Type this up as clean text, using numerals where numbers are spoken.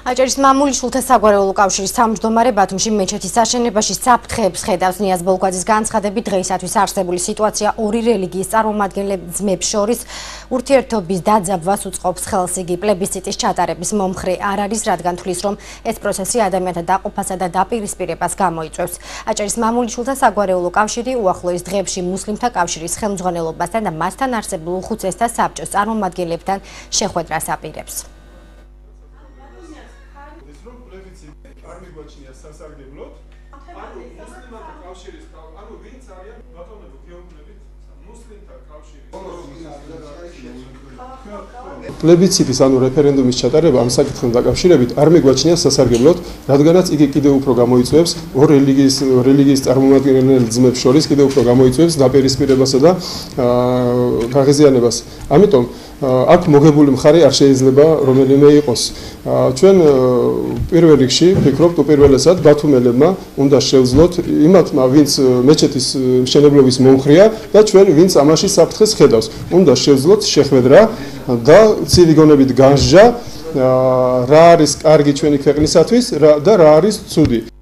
აჭარის მამულიშვილთა საგვარეულო კავშირის თავმჯდომარე ბათუმში მეჩეთის აშენებაში საფრთხეებს ხედავს. ნიაზ ბოლქვაძის განცხადებით, დღეისათვის არსებული სიტუაცია ორი რელიგიის წარმომადგენლებს შორის ურთიერთობის დაძაბვას უწყობს ხელს. იგი პლებისციტის ჩატარების მომხრე არ არის, რადგან თვლის, რომ ეს პროცესი ადამიანთა დაყოფასა და დაპირისპირებას გამოიწვევს. აჭარის მამულიშვილთა საგვარეულო კავშირი უახლოეს დღეებში მუსლიმთა კავშირის ხელმძღვანელობასთან და მასთან არსებულ უხუცესთა საბჭოს წარმომადგენლებთან შეხვედრას აპირებს. არ მიგვაჩნია სასარგებლოდ, ანუ მუსლიმთა კავშირის, ანუ ვინც არიან ბატონებო გეუბნებით მუსლიმთა კავშირის პლებისციტის ანუ რეფერენდუმის ჩატარება ამ საკითხთან დაკავშირებით არ მიგვაჩნია სასარგებლოდ, რადგანაც იგი კიდევ უფრო გამოიწვევს ორ რელიგიის წარმომადგენელ ძმებს შორის კიდევ უფრო გამოიწვევს დაპირისპირებასა და გაღიზიანებას. ამიტომ აქ მოგებული მხარე არ შეიძლება რომელიმე იყოს. ჩვენ პირველ რიგში ვფიქრობთ უპირველესად ბათუმელებმა უნდა შევძლოთ იმათმა ვინც მეჩეთის მშენებლობის მომხრეა და ჩვენ ვინც ამაში საფრთხეს ხედავს. უნდა შევძლოთ შეხვედრა და ცივი გონებით განსჯა რა არის კარგი ჩვენი ქვეყნისათვის და რა არის ცუდი.